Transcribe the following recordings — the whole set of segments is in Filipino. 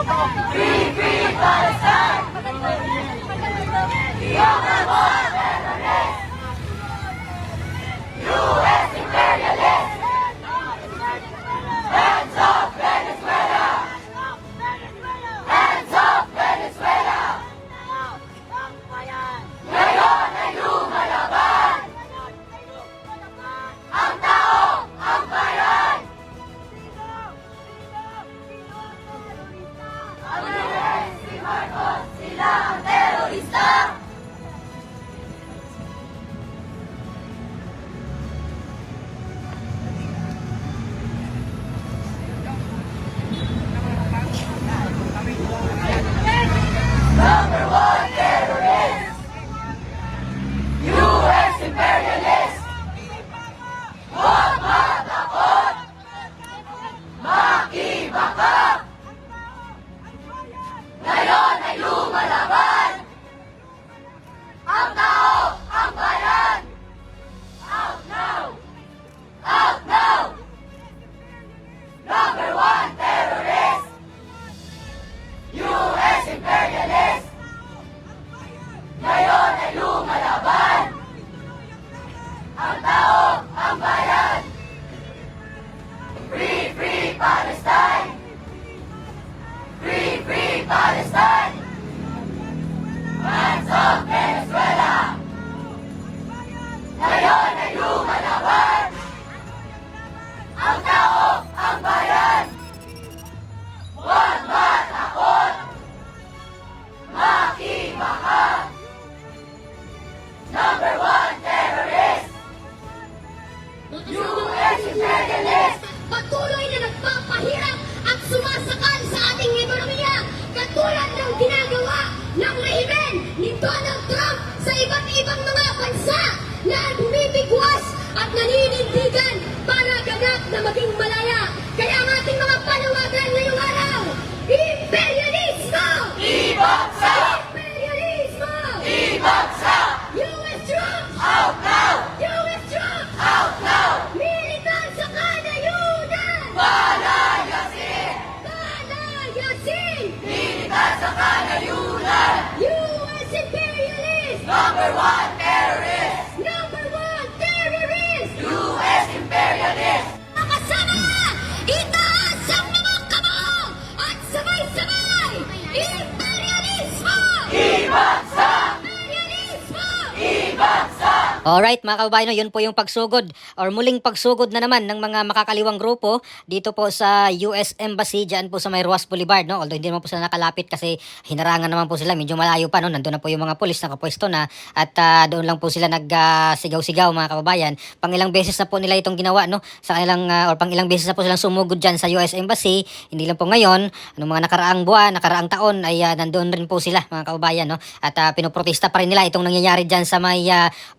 Free, free Palestine! Human war terrorists! U.S. imperialists! Hands off Venezuela! Hands off Venezuela! Ngayon ay lumalaban! Ang tao, ang bayan! Ang Reyes, si Marcos, sila ang terorista! Number one terrorist! U.S. imperialist! Huwag matakot! Makibaka! Ngayon ay lumalaban! Ang tao, ang bayan! Out now! Out now! Number one terrorist! U.S. imperialist! Ngayon ay lumalaban! Ang tao, ang bayan! Free, free Palestine! Free, free Palestine! Hands off Venezuela! Ngayon ay lumalaban! Ang tao, ang bayan! Huwag matakot! Makibaka! Number one terrorist! U.S. imperialist! Patuloy na nagpapahirap at sumasakal sa ating ekonomiya katulad ng ginagawa ng rehimen ni Donald Trump sa iba't ibang mga bansa na bumibigwas at naninindigan para ganap na maging malaya. Kaya ang ating mga panawagan ngayong araw, imperialismo! Ibagsak! Imperialismo! Ibagsak! U.S. troops! Out now! U.S. troops! Out now! Militar sa kanayunan! Palayasin! Palayasin! Militar sa kanayunan! U.S. imperialist! Number one terrorist! Number one terrorist! U.S. imperialist! Makasama! Itaas ang mga kamao! At sabay-sabay! Imperialismo! Ibagsak! Imperialismo! Ibagsak! Alright mga kababayan, no, yun po yung pagsugod or muling pagsugod na naman ng mga makakaliwang grupo dito po sa US Embassy dyan po sa may Ruas Boulevard. No? Although hindi naman po sila nakalapit kasi hinarangan naman po sila, medyo malayo pa. No? Nandun na po yung mga pulis nakapwesto na at doon lang po sila nagsigaw-sigaw mga kababayan. Pangilang beses na po nila itong ginawa no? Sa kanilang, or pangilang beses na po silang sumugod dyan sa US Embassy. Hindi lang po ngayon, mga nakaraang buwan, nakaraang taon ay nandoon rin po sila mga kababayan. No? At pinoprotesta pa rin nila itong nangyayari dyan sa may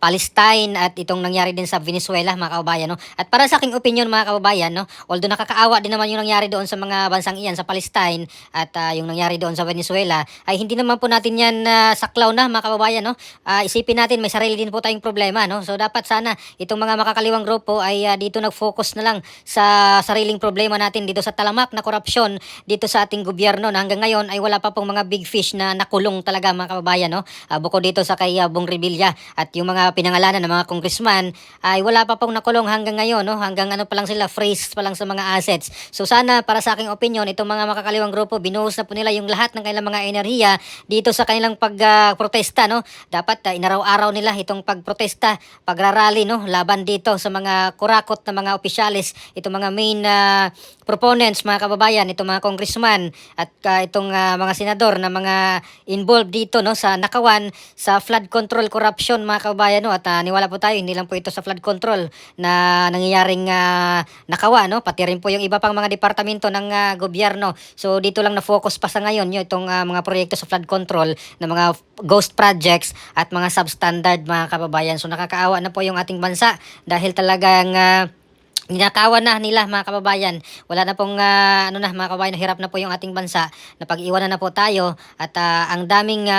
Palestine at itong nangyari din sa Venezuela mga kababayan. No? At para sa aking opinion mga kababayan, no? Although nakakaawa din naman yung nangyari doon sa mga bansang iyan sa Palestine at yung nangyari doon sa Venezuela, ay hindi naman po natin yan saklaw na mga kababayan. No? Isipin natin may sarili din po tayong problema. No? So dapat sana itong mga makakaliwang grupo ay dito nag-focus na lang sa sariling problema natin dito sa talamak na korupsyon dito sa ating gobyerno na hanggang ngayon ay wala pa pong mga big fish na nakulong talaga mga kababayan. No? Bukod dito sa kay Bong Revilla at yung mga pinangalanan ng mga congressman ay wala pa pong nakulong hanggang ngayon. No? Hanggang ano pa lang sila, freeze pa lang sa mga assets. So sana para sa aking opinion, itong mga makakaliwang grupo, binuhos na po nila yung lahat ng kanilang mga enerhiya dito sa kanilang pagprotesta. No? Dapat inaraw-araw nila itong pagprotesta, pagrarally no? Laban dito sa mga kurakot na mga opisyalis, itong mga main proponents mga kababayan, itong mga congressman at itong mga senador na mga involved dito no sa nakawan sa flood control corruption mga kababayan. No? At niwala po tayo, hindi lang po ito sa flood control na nangyayaring nakawa, no? Pati rin po yung iba pang mga departamento ng gobyerno. So dito lang na-focus pa sa ngayon yung itong mga proyekto sa flood control na mga ghost projects at mga substandard mga kababayan. So nakakaawa na po yung ating bansa dahil talagang ninakawan na nila mga kababayan. Wala na pong mga kababayan, hirap na po yung ating bansa na pag-iwanan na po tayo at ang daming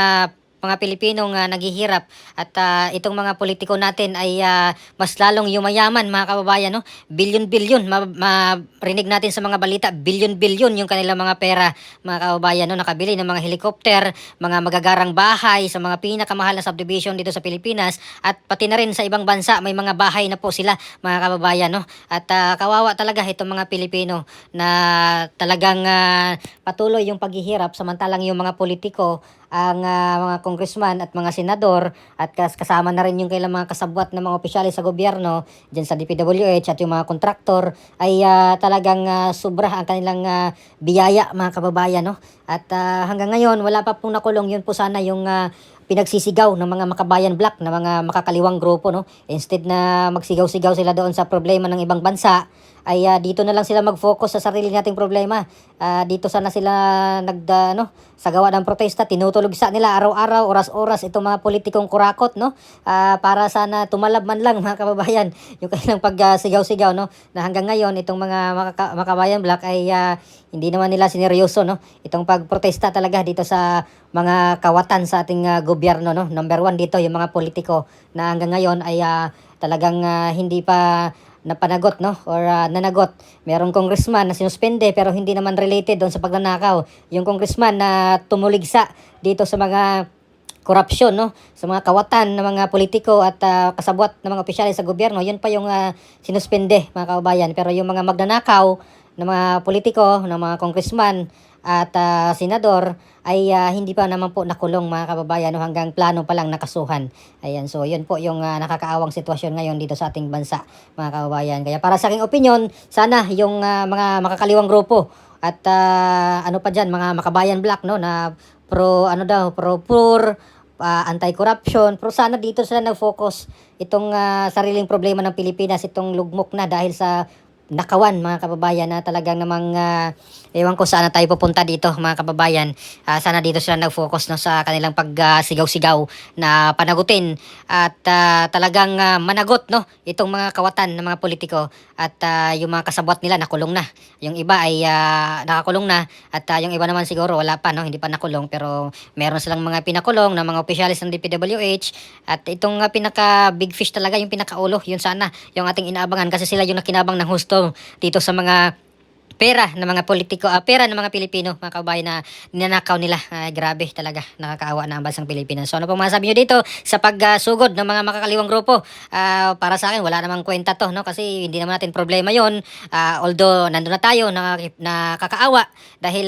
mga Pilipinong naghihirap at itong mga politiko natin ay mas lalong yumayaman mga kababayan, no? Bilyon-bilyon, marinig natin sa mga balita, bilyon-bilyon yung kanilang mga pera mga kababayan, no? Nakabili ng mga helicopter, mga magagarang bahay sa mga pinakamahal na subdivision dito sa Pilipinas at pati na rin sa ibang bansa may mga bahay na po sila mga kababayan, no? At kawawa talaga itong mga Pilipino na talagang patuloy yung paghihirap samantalang yung mga politiko, ang mga congressman at mga senador at kasama na rin yung kailang mga kasabwat na mga opisyalis sa gobyerno dyan sa DPWH at yung mga kontraktor ay talagang sobra ang kanilang biyaya mga kababayan, no? At hanggang ngayon wala pa pong nakulong. Yun po sana yung pinagsisigaw ng mga makabayan black na mga makakaliwang grupo, no? Instead na magsigaw-sigaw sila doon sa problema ng ibang bansa, ay dito na lang sila mag-focus sa sarili nating problema. Dito sana sila sagawa ng protesta, tinutulog sa nila araw-araw, oras-oras itong mga politikong kurakot, no? Para sana tumalab man lang mga kababayan yung kanilang pagsigaw-sigaw, no? Na hanggang ngayon itong mga makabayan black ay hindi naman nila sineryoso, no? Itong pagprotesta talaga dito sa mga kawatan sa ating gobyerno, no? Number one dito yung mga politiko na hanggang ngayon ay talagang hindi pa napanagot, no? Or nanagot. Merong congressman na sinuspende pero hindi naman related doon sa pagnanakaw. Yung congressman na tumuligsa dito sa mga korupsyon, no? Sa mga kawatan ng mga politiko at kasabwat ng mga opisyalis sa gobyerno, yun pa yung sinuspende mga kababayan. Pero yung mga magnanakaw ng mga politiko, ng mga congressman at senador ay hindi pa naman po nakulong mga kababayan, no? Hanggang plano pa lang nakasuhan. Ayan, so yun po yung nakakaawang sitwasyon ngayon dito sa ating bansa mga kababayan. Kaya para sa aking opinion, sana yung mga makakaliwang grupo at ano pa dyan, mga makabayan black, no? Na pro poor, anti-corruption, pero sana dito sila nag-focus itong sariling problema ng Pilipinas, itong lugmok na dahil sa nakawan mga kababayan na talagang namang ewan ko saan na tayo pupunta dito mga kababayan. Sana dito sila nag-focus, no, sa kanilang pagsigaw-sigaw na panagutin at talagang managot, no, itong mga kawatan ng mga politiko at yung mga kasabwat nila nakulong na. Yung iba ay nakakulong na at yung iba naman siguro wala pa, no, hindi pa nakulong pero meron silang mga pinakulong na mga opisyalis ng DPWH at itong pinaka big fish talaga yung pinakaulo, yun sana yung ating inaabangan kasi sila yung nakinabang ng husto dito sa mga pera ng mga politiko, pera ng mga Pilipino, mga kababayan na ninanakaw nila. Grabe talaga, nakakaawa na ang bansang Pilipinas. So ano pong masasabi nyo dito sa pagsugod ng mga makakaliwang grupo? Para sa akin, wala namang kwenta to, no? Kasi hindi naman natin problema yon. Although nandun na tayo, nakakaawa dahil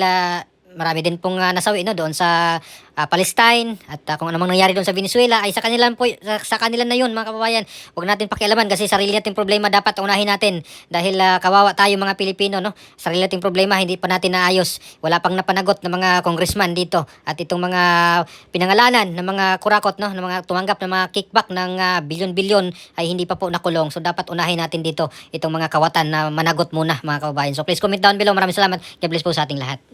marami din pong nasawi, no, doon sa Palestine at kung ano mang nangyari doon sa Venezuela ay sa kanila na yun mga kababayan. Huwag natin pakialaman kasi sarili nating problema dapat unahin natin dahil kawawa tayo mga Pilipino, no? Sarili nating problema hindi pa natin naayos. Wala pang napanagot ng mga congressman dito at itong mga pinangalanan ng mga kurakot, no, ng mga tumanggap ng mga kickback ng bilyon-bilyon ay hindi pa po nakulong. So dapat unahin natin dito itong mga kawatan na managot muna mga kababayan. So please comment down below. Maraming salamat. God bless po sa ating lahat.